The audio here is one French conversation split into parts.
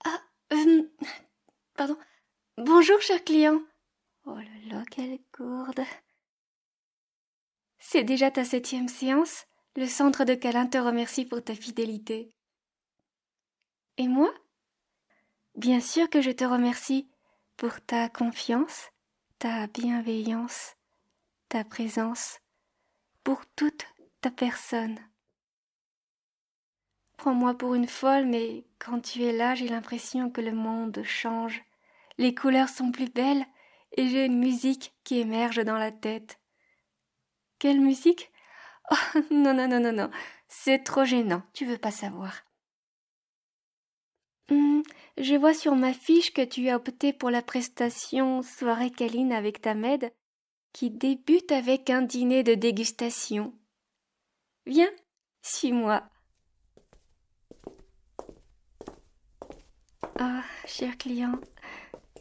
Ah, euh, pardon. Bonjour, cher client. Oh là là, quelle gourde. C'est déjà ta 7e séance. Le centre de câlin te remercie pour ta fidélité. Et moi? Bien sûr que je te remercie pour ta confiance, ta bienveillance, ta présence, pour toute ta personne. Prends-moi pour une folle, mais quand tu es là, j'ai l'impression que le monde change. Les couleurs sont plus belles et j'ai une musique qui émerge dans la tête. Quelle musique? Oh, non, non, non, non, non, c'est trop gênant, tu veux pas savoir. Je vois sur ma fiche que tu as opté pour la prestation soirée câline avec ta maid, qui débute avec un dîner de dégustation. Viens, suis-moi. Ah, cher client,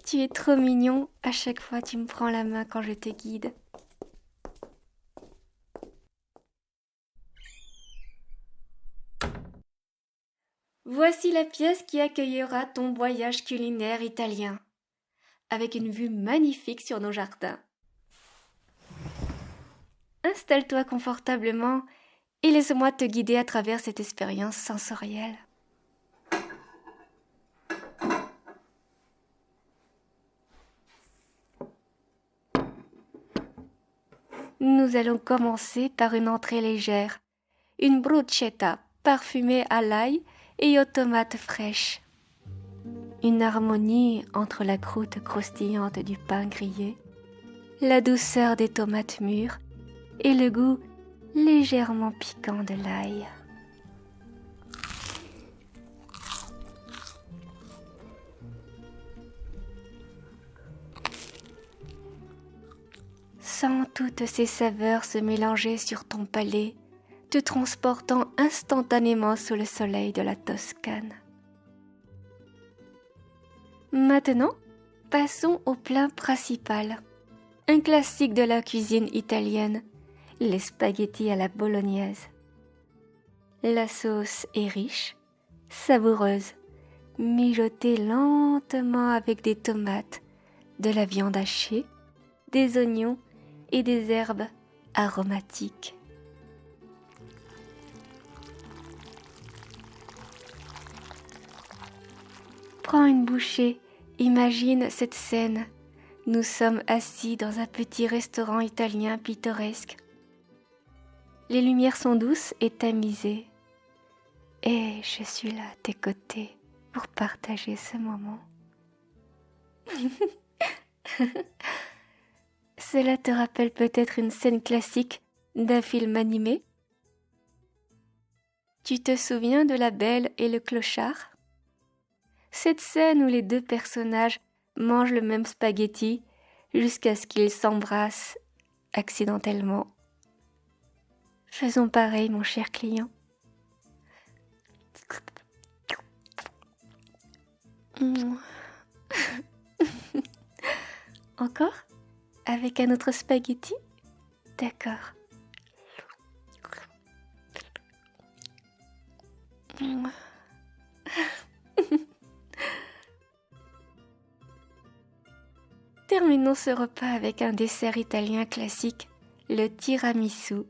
tu es trop mignon, à chaque fois tu me prends la main quand je te guide. Voici la pièce qui accueillera ton voyage culinaire italien, avec une vue magnifique sur nos jardins. Installe-toi confortablement et laisse-moi te guider à travers cette expérience sensorielle. Nous allons commencer par une entrée légère, une bruschetta parfumée à l'ail et aux tomates fraîches. Une harmonie entre la croûte croustillante du pain grillé, la douceur des tomates mûres et le goût légèrement piquant de l'ail. Sens toutes ces saveurs se mélanger sur ton palais, te transportant instantanément sous le soleil de la Toscane. Maintenant, passons au plat principal, un classique de la cuisine italienne, les spaghettis à la bolognaise. La sauce est riche, savoureuse, mijotée lentement avec des tomates, de la viande hachée, des oignons et des herbes aromatiques. Prends une bouchée, imagine cette scène. Nous sommes assis dans un petit restaurant italien pittoresque. Les lumières sont douces et tamisées. Et je suis là à tes côtés pour partager ce moment. Cela te rappelle peut-être une scène classique d'un film animé? Tu te souviens de La Belle et le Clochard? Cette scène où les deux personnages mangent le même spaghetti jusqu'à ce qu'ils s'embrassent accidentellement. Faisons pareil, mon cher client. Encore? Avec un autre spaghetti? D'accord. Terminons ce repas avec un dessert italien classique, le tiramisu.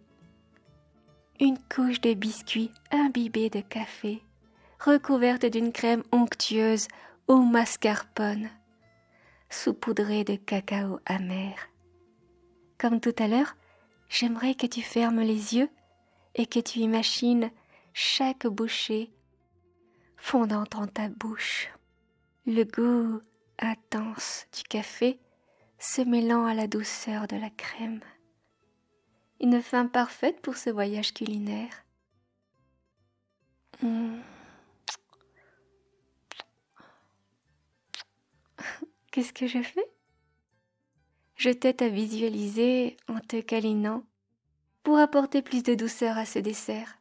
Une couche de biscuits imbibée de café, recouverte d'une crème onctueuse au mascarpone, saupoudrée de cacao amer. Comme tout à l'heure, j'aimerais que tu fermes les yeux et que tu imagines chaque bouchée fondant dans ta bouche. Le goût intense du café se mêlant à la douceur de la crème. Une fin parfaite pour ce voyage culinaire. Qu'est-ce que je fais? Je t'aide à visualiser en te câlinant pour apporter plus de douceur à ce dessert.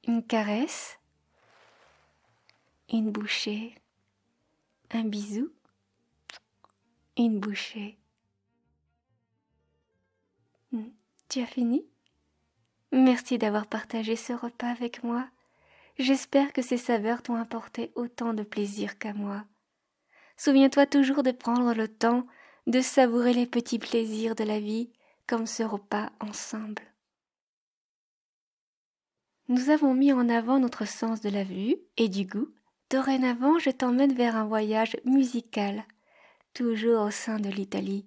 Une caresse, une bouchée, un bisou, une bouchée. Tu as fini? Merci d'avoir partagé ce repas avec moi. J'espère que ces saveurs t'ont apporté autant de plaisir qu'à moi. Souviens-toi toujours de prendre le temps de savourer les petits plaisirs de la vie comme ce repas ensemble. Nous avons mis en avant notre sens de la vue et du goût. Dorénavant, je t'emmène vers un voyage musical, toujours au sein de l'Italie,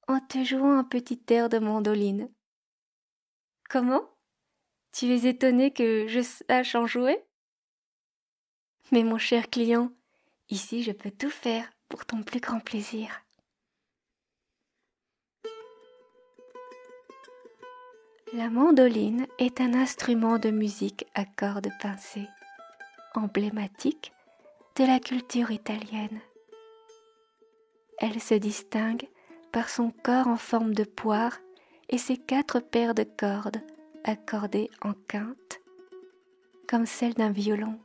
en te jouant un petit air de mandoline. Comment? Tu es étonné que je sache en jouer? Mais mon cher client, ici je peux tout faire pour ton plus grand plaisir. La mandoline est un instrument de musique à cordes pincées, emblématique de la culture italienne. Elle se distingue par son corps en forme de poire et ses 4 paires de cordes accordées en quinte, comme celle d'un violon.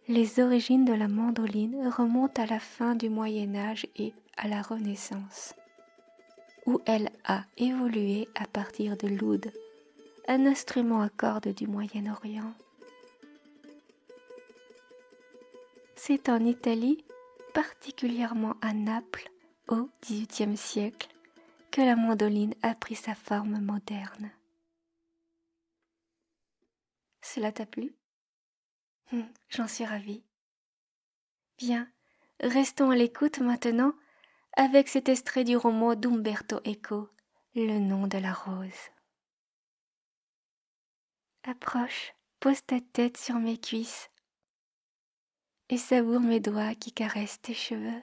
Les origines de la mandoline remontent à la fin du Moyen Âge et à la Renaissance, où elle a évolué à partir de l'oud, un instrument à cordes du Moyen-Orient. C'est en Italie, particulièrement à Naples, au XVIIIe siècle, que la mandoline a pris sa forme moderne. Cela t'a plu? J'en suis ravie. Bien, restons à l'écoute maintenant avec cet extrait du roman d'Umberto Eco, Le nom de la rose. Approche, pose ta tête sur mes cuisses et savoure mes doigts qui caressent tes cheveux.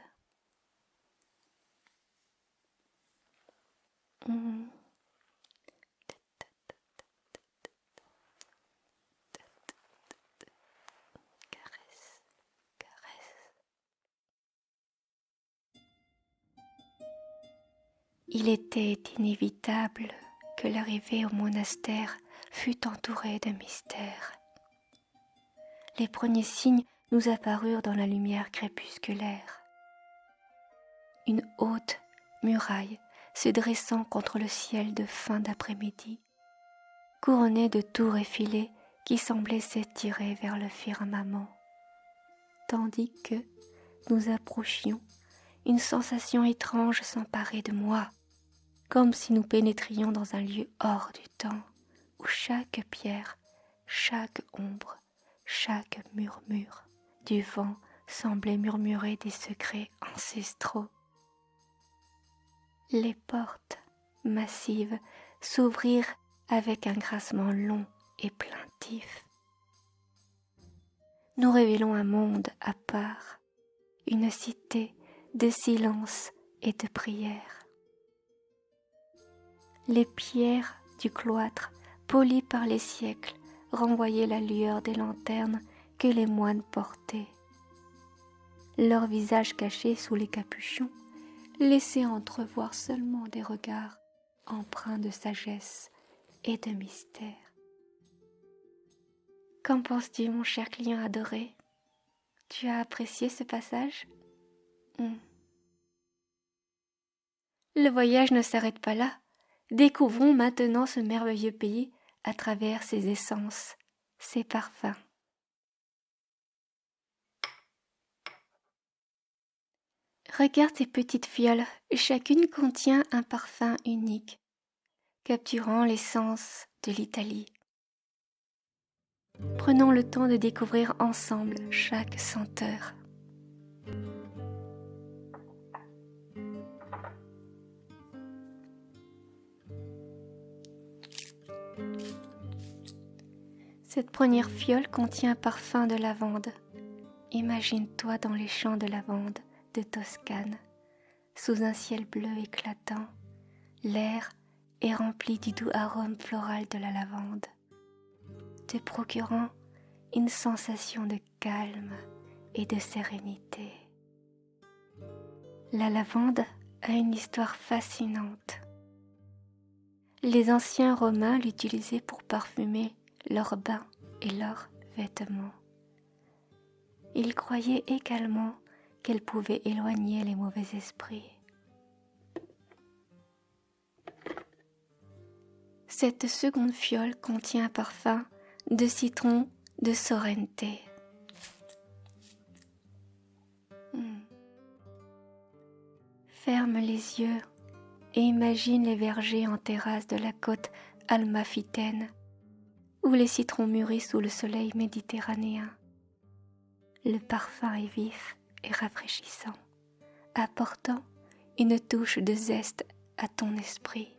Caresse, caresse. Il était inévitable que l'arrivée au monastère fût entourée de mystères. Les premiers signes nous apparurent dans la lumière crépusculaire. Une haute muraille se dressant contre le ciel de fin d'après-midi, couronnée de tours effilées qui semblaient s'étirer vers le firmament, tandis que nous approchions, une sensation étrange s'emparait de moi, comme si nous pénétrions dans un lieu hors du temps, où chaque pierre, chaque ombre, chaque murmure du vent semblait murmurer des secrets ancestraux. Les portes massives s'ouvrirent avec un grincement long et plaintif. Nous révélons un monde à part, une cité de silence et de prière. Les pierres du cloître, polies par les siècles, renvoyaient la lueur des lanternes que les moines portaient. Leurs visages cachés sous les capuchons laissaient entrevoir seulement des regards empreints de sagesse et de mystère. Qu'en penses-tu, mon cher client adoré? Tu as apprécié ce passage? Le voyage ne s'arrête pas là. Découvrons maintenant ce merveilleux pays à travers ses essences, ses parfums. Regarde ces petites fioles, chacune contient un parfum unique, capturant l'essence de l'Italie. Prenons le temps de découvrir ensemble chaque senteur. Cette première fiole contient un parfum de lavande. Imagine-toi dans les champs de lavande de Toscane, sous un ciel bleu éclatant. L'air est rempli du doux arôme floral de la lavande, te procurant une sensation de calme et de sérénité. La lavande a une histoire fascinante. Les anciens Romains l'utilisaient pour parfumer leurs bains et leurs vêtements. Ils croyaient également qu'elle pouvait éloigner les mauvais esprits. Cette seconde fiole contient un parfum de citron de Sorrente. Ferme les yeux et imagine les vergers en terrasse de la côte almafitaine où les citrons mûrissent sous le soleil méditerranéen. Le parfum est vif et rafraîchissant, apportant une touche de zeste à ton esprit.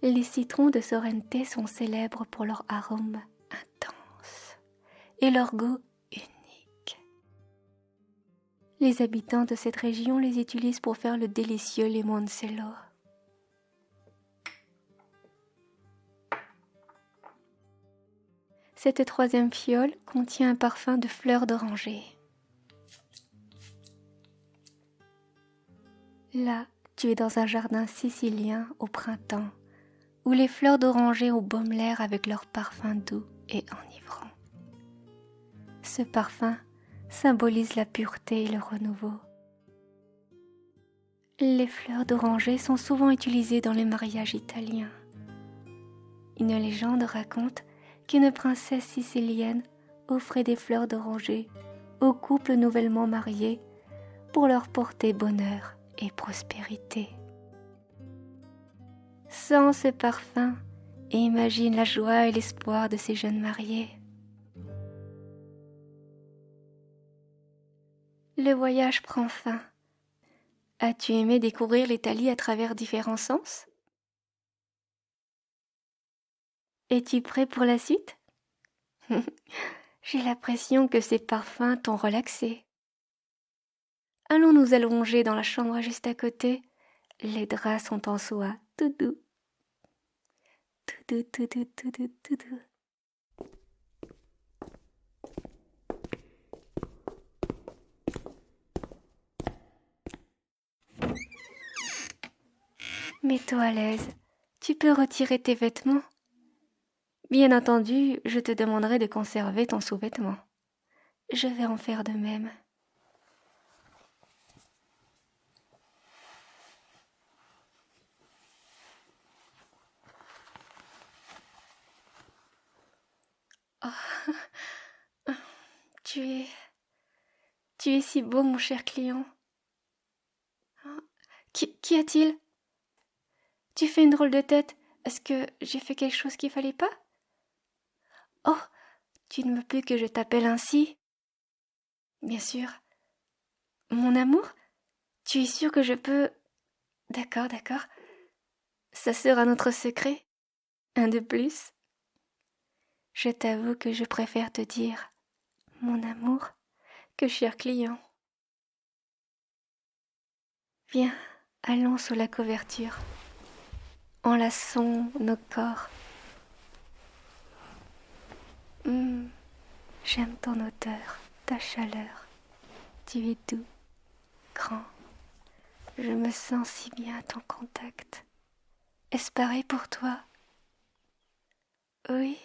Les citrons de Sorrente sont célèbres pour leur arôme intense et leur goût unique. Les habitants de cette région les utilisent pour faire le délicieux limoncello. Cette troisième fiole contient un parfum de fleurs d'oranger. Là, tu es dans un jardin sicilien au printemps, où les fleurs d'oranger embaument l'air avec leur parfum doux et enivrant. Ce parfum symbolise la pureté et le renouveau. Les fleurs d'oranger sont souvent utilisées dans les mariages italiens. Une légende raconte qu'une princesse sicilienne offrait des fleurs d'oranger aux couples nouvellement mariés pour leur porter bonheur et prospérité. Sens ce parfum et imagine la joie et l'espoir de ces jeunes mariés. Le voyage prend fin. As-tu aimé découvrir l'Italie à travers différents sens? Es-tu prêt pour la suite? J'ai l'impression que ces parfums t'ont relaxé. Allons nous allonger dans la chambre juste à côté. Les draps sont en soie, tout doux. Tout doux, tout doux, tout doux, tout doux. Mets-toi à l'aise. Tu peux retirer tes vêtements. Bien entendu, je te demanderai de conserver ton sous-vêtement. Je vais en faire de même. Oh, tu es si beau, mon cher client. Qu'y a-t-il? Tu fais une drôle de tête. Est-ce que j'ai fait quelque chose qu'il fallait pas? Oh, tu ne veux plus que je t'appelle ainsi? Bien sûr. Mon amour? Tu es sûr que je peux... D'accord, d'accord. Ça sera notre secret. Un de plus. Je t'avoue que je préfère te dire mon amour que cher client. Viens, allons sous la couverture. Enlaçons nos corps. J'aime ton odeur, ta chaleur. Tu es doux, grand. Je me sens si bien à ton contact. Est-ce pareil pour toi? Oui.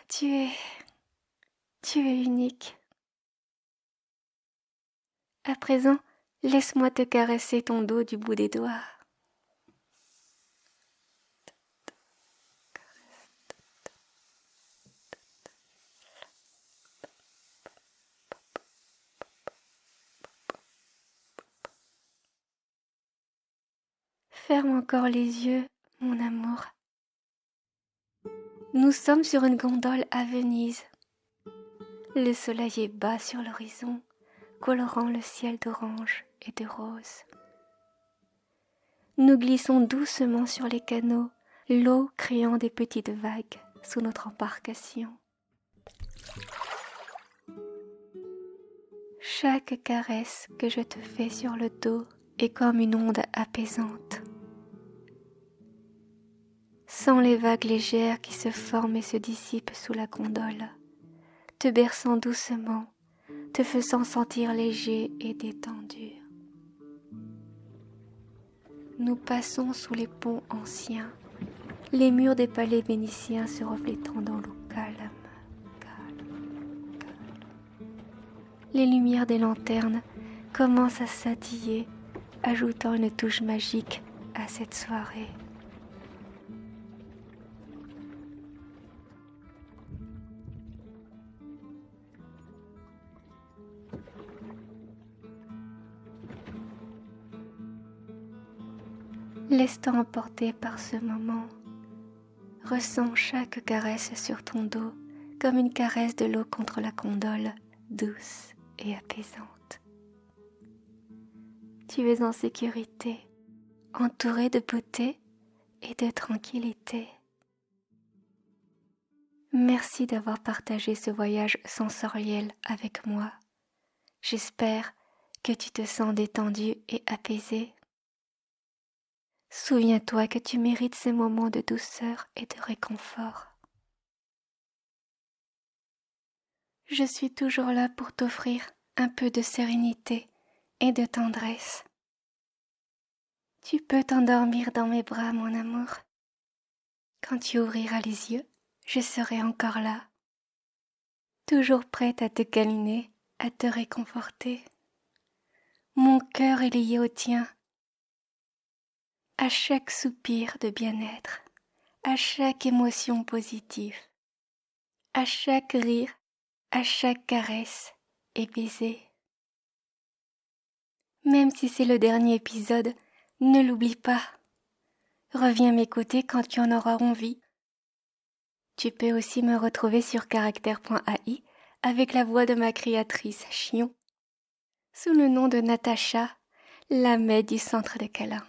Tu es unique. À présent, laisse-moi te caresser ton dos du bout des doigts. Ferme encore les yeux, mon amour. Nous sommes sur une gondole à Venise. Le soleil est bas sur l'horizon, colorant le ciel d'orange et de rose. Nous glissons doucement sur les canaux, l'eau créant des petites vagues sous notre embarcation. Chaque caresse que je te fais sur le dos est comme une onde apaisante. Sens les vagues légères qui se forment et se dissipent sous la gondole, te berçant doucement, te faisant sentir léger et détendu. Nous passons sous les ponts anciens, les murs des palais vénitiens se reflétant dans l'eau calme. Les lumières des lanternes commencent à scintiller, ajoutant une touche magique à cette soirée. Laisse-toi emporter par ce moment. Ressens chaque caresse sur ton dos comme une caresse de l'eau contre la condole, douce et apaisante. Tu es en sécurité, entouré de beauté et de tranquillité. Merci d'avoir partagé ce voyage sensoriel avec moi. J'espère que tu te sens détendu et apaisé. Souviens-toi que tu mérites ces moments de douceur et de réconfort. Je suis toujours là pour t'offrir un peu de sérénité et de tendresse. Tu peux t'endormir dans mes bras, mon amour. Quand tu ouvriras les yeux, je serai encore là, toujours prête à te câliner, à te réconforter. Mon cœur est lié au tien. À chaque soupir de bien-être, à chaque émotion positive, à chaque rire, à chaque caresse et baiser. Même si c'est le dernier épisode, ne l'oublie pas. Reviens m'écouter quand tu en auras envie. Tu peux aussi me retrouver sur caractère.ai avec la voix de ma créatrice Chion, sous le nom de Natacha, la maid du centre de câlins.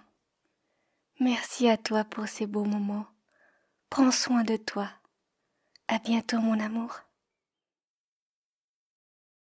Merci à toi pour ces beaux moments. Prends soin de toi. À bientôt mon amour.